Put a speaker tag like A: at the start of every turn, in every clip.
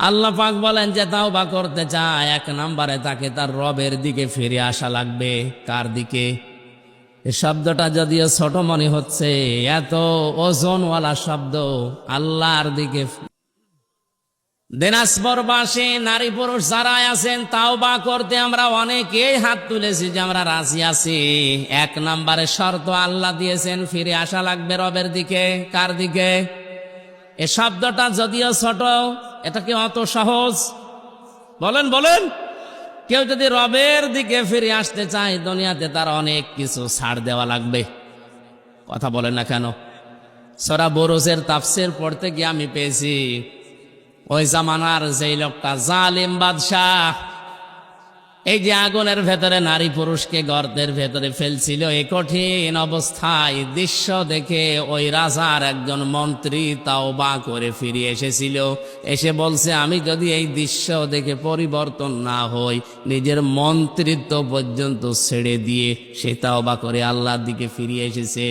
A: আল্লাহ পাক বলেন যে তাওবা করতে চায়, এক নম্বরে তাকে তার রবের দিকে ফিরে আসা লাগবে। কার দিকে? এই শব্দটা যদিও ছোট মনে হচ্ছে, এত ওজনওয়ালা শব্দ। আল্লাহর দিকে। দিনাজপুরবাসী নারী পুরুষ যারা আছেন, তাওবা করতে আমরা অনেকেই হাত তুলেছি যে আমরা রাজি আছি। এক নম্বরে শর্ত আল্লাহ দিয়েছেন, ফিরে আসা লাগবে রবের দিকে। কার দিকে? এ শব্দটা যদিও ছোট, এটা কি অত সহজ? বলেন বলেন। কেউ যদি রবের দিকে ফিরে আসতে চায়, দুনিয়াতে তার অনেক কিছু ছাড় দেওয়া লাগবে। কথা বলেন না কেন? সূরা বুরুজের তাফসীর পড়তে গিয়ে আমি পেয়েছি, ওই জামানার যেই লোকটা জালিম বাদশাহ, এই যে আগুনের ভেতরে নারী পুরুষকে গর্তের ভেতরে ফেলছিল, এই কঠিন অবস্থায় দৃশ্য দেখে ওই রাজার একজন মন্ত্রী তাওবা করে ফিরে এসেছিল। এসে বলছে, আমি যদি এই দৃশ্য দেখে পরিবর্তন না হই, নিজের মন্ত্রিত্ব পর্যন্ত ছেড়ে দিয়ে সে তাওবা করে আল্লাহর দিকে ফিরে এসেছে।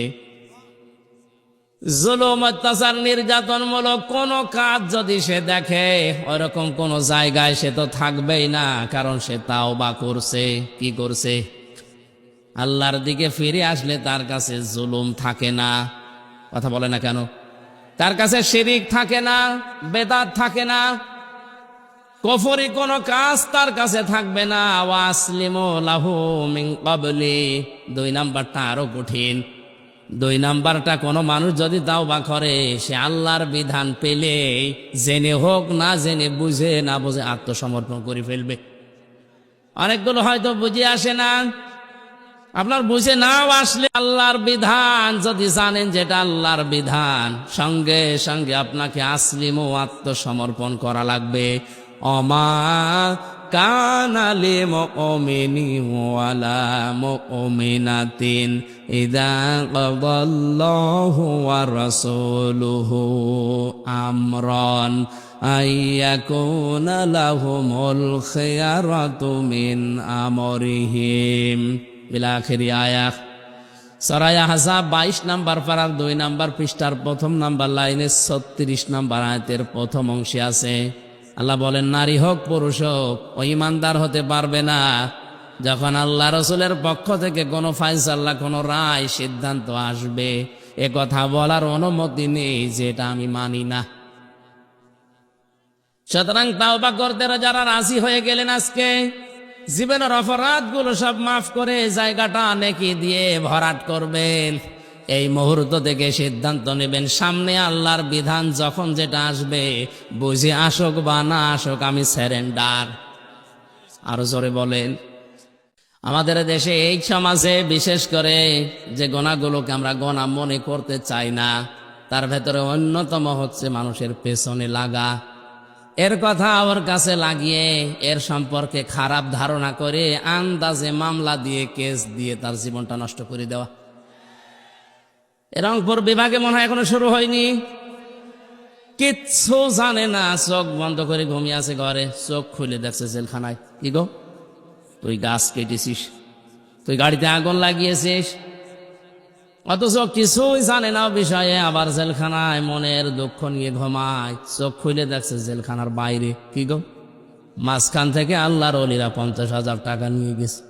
A: জুলুম, অত্যাচার, নির্যাতনমূলক কোন কাজ যদি সে দেখে, ওরকম কোন জায়গায় সে তো থাকবেই না, কারণ সে তাওবা করছে। কি করছে? আল্লাহর দিকে ফিরে আসলে তার কাছে জুলুম থাকে না। কথা বলে না কেন? তার কাছে শিরিক থাকে না, বেদাত থাকে না, কুফরি কোন কাজ তার কাছে থাকবে না। ওয়াসলিমু লাহু মিন ক্বাবলি। 2 নাম্বারটা আরো কঠিন। 2 নাম্বারটা, কোন মানুষ যদি তাওবা করে, সে আল্লাহর বিধান পেলে জেনে হোক না জেনে, বুঝে না বুঝে আত্মসমর্পণ করে ফেলবে। অনেকগুলো হয়তো বুঝে আসে না। আপনার বুঝে নাও আসলে আল্লাহর বিধান যদি জানেন যেটা আল্লাহর বিধান, সঙ্গে সঙ্গে আপনাকে আসলিমও আত্মসমর্পণ করা লাগবে। অমা কানা লিমুমিনিন ওয়ালা মুমিনাতিন ইযা ক্বাদাল্লাহু ওয়া রাসূলুহু আমরান আইয়াকুনা লাহুমুল খিয়ারাতু মিন আমরিহিম ইলা আখিরি আয়াত। সূরা আহজাব 22 নাম্বার পারার 2 নাম্বার পৃষ্ঠার 1 নাম্বার লাইনে 36 নাম্বার আয়াতের প্রথম অংশে আছে। আল্লাহ বলেন, নারী হোক পুরুষ হোক, ও ইমানদার হতে পারবে না যখন আল্লাহ রসুলের পক্ষ থেকে কোনো ফায়সালা, কোনো রায়, সিদ্ধান্ত আসবে, এ কথা বলার অনুমতি নেই যেটা আমি মানি না। সুতরাং তাওবা করতে যারা রাজি হয়ে গেলেন, আজকে জীবনের অপরাধগুলো সব মাফ করে জায়গাটা নেকি দিয়ে ভরাট করবেন। এই মুহূর্ত থেকে সিদ্ধান্ত নেবেন, সামনে আল্লাহর বিধান যখন যেটা আসবে, বুঝে আসুক বা না আসুক, আমি সারেন্ডার। আরো জোরে বলেন। আমাদের দেশে, এই সমাজে বিশেষ করে যে গোনাগুলোকে আমরা গোনা মনে করতে চাই না, তার ভেতরে অন্যতম হচ্ছে মানুষের পেছনে লাগা। এর কথা ওর কাছে লাগিয়ে, এর সম্পর্কে খারাপ ধারণা করে আন্দাজে মামলা দিয়ে, কেস দিয়ে তার জীবনটা নষ্ট করে দেওয়া। রংপুর বিভাগে মনে হয় এখনো শুরু হয়নি। কিচ্ছু জানে না, চোখ বন্ধ করে ঘুমিয়ে আছে ঘরে, চোখ খুলে দেখছে জেলখানায়। কি গো, তুই গাছ কেটেছিস, তুই গাড়িতে আগুন লাগিয়েছিস, অথচ কিছুই জানে না বিষয়ে, আবার জেলখানায় মনের দুঃখ নিয়ে ঘুমায়। চোখ খুলে দেখছে জেলখানার বাইরে। কি গো, মাঝখান থেকে আল্লাহর ওলিরা 50,000 টাকা নিয়ে গেছে।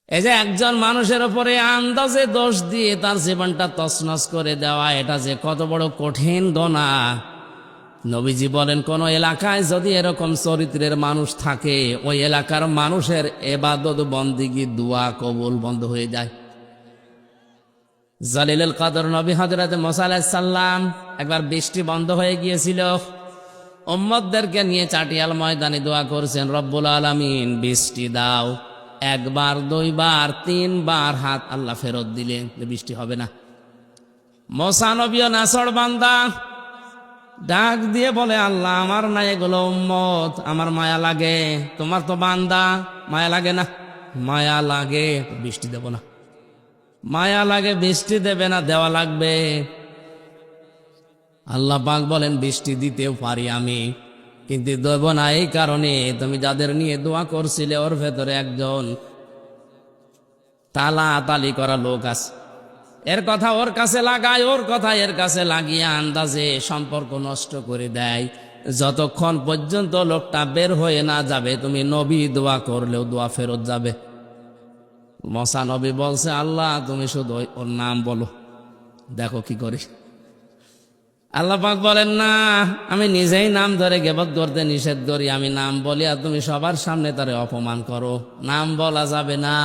A: এই যে একজন মানুষের উপরে আন্দাজে দোষ দিয়ে তার জীবনটা তছনছ করে দেওয়া, এটা যে কত বড় কঠিন গুনাহ। নবীজি বলেন, কোন এলাকায় যদি এরকম চরিত্রের মানুষ থাকে, ওই এলাকার মানুষের ইবাদত বন্দেগী, দোয়া কবুল বন্ধ হয়ে যায়। জালিলুল কদর নবী হযরত মুসা আলাইহিস সালাম, একবার বৃষ্টি বন্ধ হয়ে গিয়েছিল, উম্মতদেরকে নিয়ে চাটিয়াল ময়দানে দোয়া করছেন, রব্বুল আলামিন বৃষ্টি দাও। 1 বার 2 বার 3 বার হাত আল্লাহ ফেরত দিলেন, বৃষ্টি হবে না। মুসা নবী নাছড় বান্দা, ডাক দিয়ে বলে, আল্লাহ আমার না এগুলো উম্মত, আমার মায়া লাগে, তোমার তো বান্দা, মায়া লাগে না? মায়া লাগে, বৃষ্টি দেব না। মায়া লাগে, বৃষ্টি দেবে না, দেওয়া লাগবে। আল্লাহ পাক বলেন, বৃষ্টি দিতেও পারি আমি, কিন্তু দেব না এই কারণে, তুমি যাদের নিয়ে দোয়া করছিলে ওর ভেতরে একজন তালি করা লোক আছে। এর কথা ওর কাছে লাগায়, ওর কথা এর কাছে লাগিয়ে আন্দাজে সম্পর্ক নষ্ট করে দেয়। যতক্ষণ পর্যন্ত লোকটা বের হয়ে না যাবে তুমি নবী দোয়া করলেও দোয়া ফেরত যাবে। মুসা নবী বলছে, আল্লাহ তুমি শুধু ওর নাম বলো, দেখো কি করি। আল্লাহ পাক বলেন, না, আমি নিজেই নাম ধরে গীবত করতে নিষেধ করি। আমি নাম বলি আর তুমি সবার সামনে তারে অপমান করো, নাম বলা যাবে না।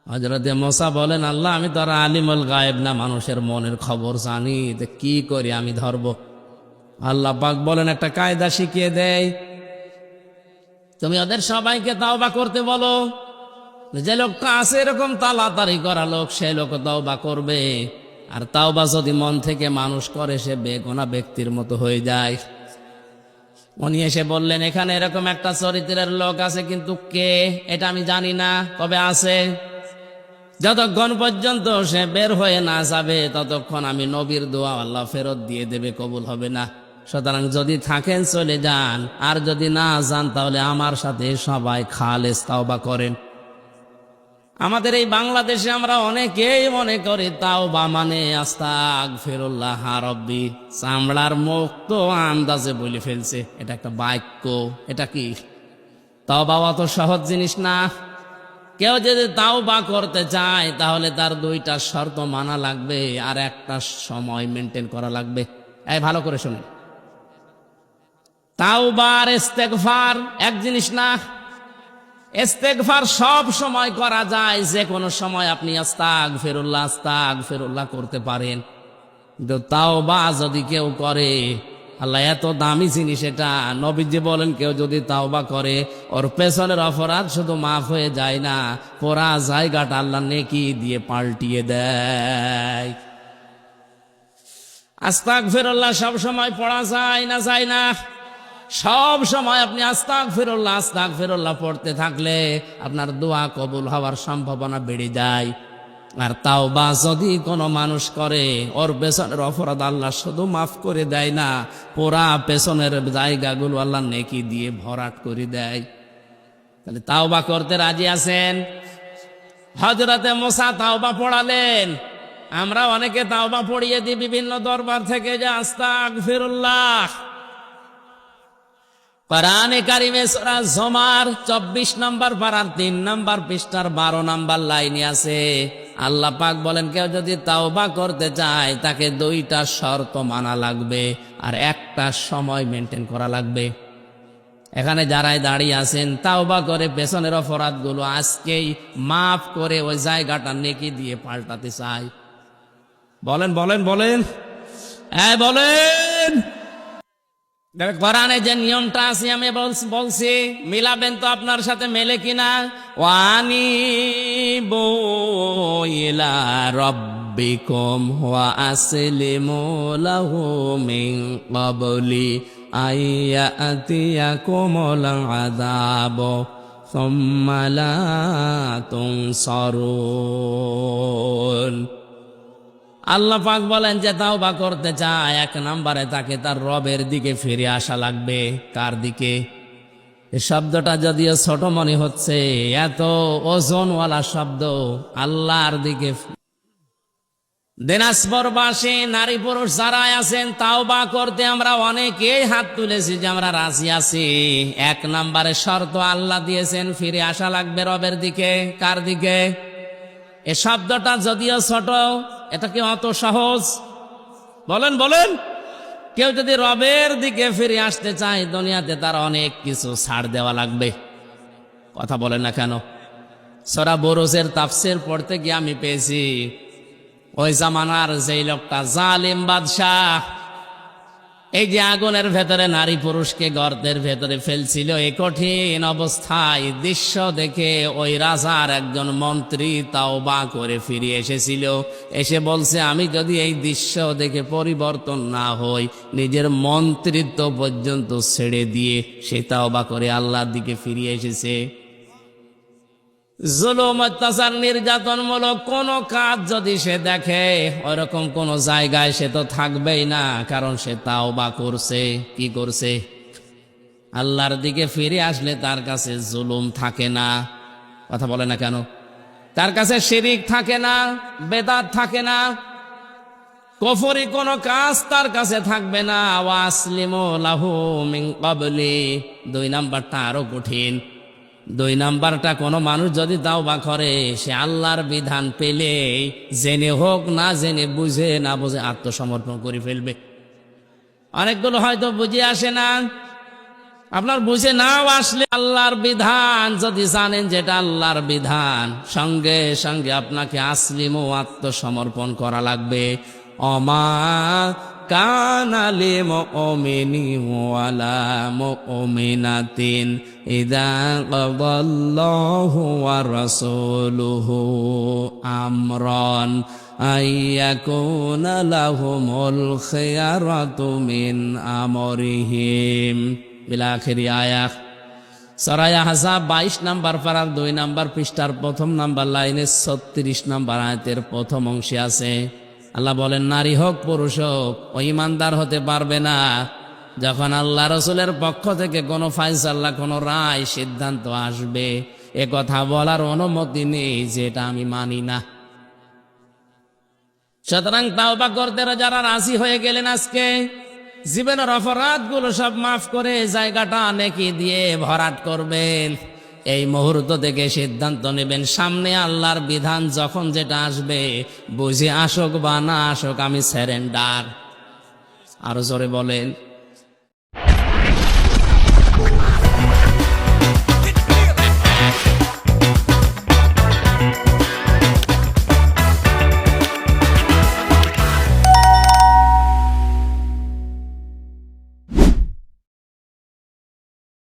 A: হযরতে মুসা বলেন, আল্লাহ আমি তো আর আলিমুল গায়েব না, মানুষের মনের খবর জানি, তো কি করি আমি ধরব। আল্লাহ পাক বলেন, একটা কায়দা শিখিয়ে দেয়, তুমি ওদের সবাইকে তাওবা করতে বলো। যে লোকটা আছে এরকম তাড়াতাড়ি করা লোক, সে লোক তাওবা করবে। আর তাওবা যদি মন থেকে মানুষ করে, সে বেগুনা ব্যক্তির মতো হয়ে যায়। উনি এসে বললেন, এখানে এরকম একটা চরিত্রের লোক আছে, কিন্তু কে এটা আমি জানি না, তবে আছে। যতক্ষণ পর্যন্ত সে বের হয়ে না যাবে ততক্ষণ আমি নবীর দোয়া আল্লাহ ফেরত দিয়ে দেবে, কবুল হবে না। সুতরাং যদি থাকেন চলে যান, আর যদি না যান তাহলে আমার সাথে সবাই খালেস তাওবা করেন। আমাদের এই বাংলাদেশে আমরা অনেকেই মনে করি তাওবা মানে আস্তাগফিরুল্লাহ রাব্বি, চামড়ার মুখ তো আন্দাজে বলে ফেলছে, এটা একটা বাক্য। এটা কি তাওবা? অত সহজ জিনিস না। কেউ যদি তাওবা করতে চায় তাহলে তার দুইটা শর্ত মানা লাগবে আর একটা সময় মেনটেন করা লাগবে। এই ভালো করে শুনুন, তাওবা আর ইস্তেগফার এক জিনিস না। ইস্তেগফার সব সময় করা যায়, যে কোনো সময় আপনি আস্তাগফিরুল্লাহ করতে পারেন। কিন্তু তাওবা যদি কেউ করে, আল্লাহ এত দামি জিনিস এটা, নবীজি বলেন কেউ যদি তাওবা করে ওর পেছনের অপরাধ শুধু মাফ হয়ে যায় না, পুরা জায়গাটা আল্লাহ নেকি দিয়ে পাল্টিয়ে দেয়। আস্তাগফিরুল্লাহ সব সময় পড়া যায় না? যায় না। সব সময় আপনি আস্তাগফিরুল্লাহ পড়তে থাকলে আপনার দোয়া কবুল হওয়ার সম্ভাবনা বেড়ে যায়। আর তাওবা যদি কোনো মানুষ করে, ওর পেছনের অপরাধ আল্লাহ শুধু মাফ করে দেয় না, পুরা পেছনের জায়গাগুলো আল্লাহ নেকি দিয়ে ভরাট করে দেয়। তাহলে তাওবা করতে রাজি আছেন? হযরতে মুসা তাওবা পড়ালেন, আমরা অনেকে তাওবা পড়িয়ে দিই বিভিন্ন দরবার থেকে, যে আস্তাগফিরুল্লাহ। কোরআনে কারিমে সূরা জুমার 24 নম্বর পারার 3 নম্বর পৃষ্ঠার 12 নম্বর লাইনে আছে, আল্লাহ পাক বলেন কেউ যদি তাওবা করতে চায় তাকে দুইটা শর্ত মানা লাগবে আর একটা সময় মেনটেন করা লাগবে। এখানে যারাই দাঁড়িয়ে আছেন, তাওবা করে পেছনের অপরাধগুলো আজকেই মাফ করে ওই জায়গাটা নেকি দিয়ে পাল্টাতে চাই। বলেন বলেন বলেন, বলেন। কোরআনে যে নিয়মটা আছে আমি বলছি, মিলাবেন তো আপনার সাথে মেলে কিনা? ওয়ানিবু ইলা রাব্বিকুম ওয়া আসলিমু লাহু মিন ক্বাবলি আইয়াতিয়াকুমুল আযাবু সুম্মা লা তুনসারুন। আল্লাহ পাক বলেন যে তাওবা করতে চায়, এক নম্বরে তাকে তার রবের দিকে ফিরে আসা লাগবে। কার দিকে? এই শব্দটা যদিও ছোট মনে হচ্ছে, এত ওজনওয়ালা শব্দ। আল্লাহর দিকে। দিনাজপুরবাসী নারী পুরুষ যারা আছেন, তাওবা করতে আমরা অনেকেই হাত তুলেছি যে আমরা রাজি আছি। এক নম্বরে শর্ত আল্লাহ দিয়েছেন, ফিরে আসা লাগবে রবের দিকে। কার দিকে? এ শব্দটা যদিও ছোট, এটা কি অত সহজ? বলেন বলেন। কেউ যদি রবের দিকে ফিরে আসতে চায়, দুনিয়াতে তার অনেক কিছু ছাড় দেওয়া লাগবে। কথা বলেন না কেন? সূরা বুরুজের তাফসীর পড়তে গিয়ে আমি পেয়েছি, ওই জামানার যেই লোকটা জালিম বাদশাহ, এই যে আগুনের ভেতরে নারী পুরুষকে গর্তের ভেতরে ফেলছিল, এই কঠিন অবস্থায় দৃশ্য দেখে ওই রাজার একজন মন্ত্রী তাওবা করে ফিরে এসেছিল। এসে বলছে, আমি যদি এই দৃশ্য দেখে পরিবর্তন না হই, নিজের মন্ত্রিত্ব পর্যন্ত ছেড়ে দিয়ে সে তাওবা করে আল্লাহর দিকে ফিরে এসেছে। জুলুম, অত্যাচার, নির্যাতনমূলক কোন কাজ যদি সে দেখে, ওরকম কোন জায়গায় সে তো থাকবেই না, কারণ সে তাওবা করছে। কি করছে? আল্লাহর দিকে ফিরে আসলে তার কাছে জুলুম থাকে না। কথা বলে না কেন? তার কাছে শিরিক থাকে না, বেদাত থাকে না। কুফরি কোনো কাজ তার কাছে থাকবে না। ওয়াসলিমু লাহু মিন ক্বাবলি, 2 নাম্বারটা আরো কঠিন। 2 নাম্বারটা কোনো মানুষ যদি তাওবা করে, সে আল্লাহর বিধান পেলে জেনে হোক না জেনে, বুঝে না বুঝে আত্মসমর্পণ করে ফেলবে। অনেকগুলো হয়তো বুঝে আসে না, আপনার বুঝে নাও আসলে আল্লাহর বিধান যদি জানেন যেটা আল্লাহর বিধান, সঙ্গে সঙ্গে আপনাকে আসলিমও আত্মসমর্পণ করা লাগবে। অমা কানা লিমুমিনিন ওয়ালা মুমিনাতিন ইযা ক্বাদাল্লাহু ওয়া রাসূলুহু আমরান আইয়াকুনা লাহুমুল খিয়ারাতু মিন আমরিহিম ইলা আখিরি আয়াত। সূরা আহজাব 22 নাম্বার পারার 2 নাম্বার পৃষ্ঠার 1 নাম্বার লাইনে 36 নাম্বার আয়াতের প্রথম অংশে আছে। আল্লাহ বলেন, নারী হোক পুরুষ হোক ও ঈমানদার হতে পারবে না যখন আল্লাহ রাসূলের পক্ষ থেকে কোনো ফায়সালা, কোনো রায়, সিদ্ধান্ত আসবে, এ কথা বলার অনুমতি নেই যেটা আমি মানি না। সুতরাং তাওবা করতে যারা রাজি হয়ে গেলেন, আজকে জীবনের অপরাধগুলো সব মাফ করে জায়গাটা নেকি দিয়ে ভরাট করবেন। এই মুহূর্ত থেকে সিদ্ধান্ত নেবেন, সামনে আল্লাহর বিধান যখন যেটা আসবে, বুঝে আসুক বা না আসুক, আমি সারেন্ডার। আরো জোরে বলেন।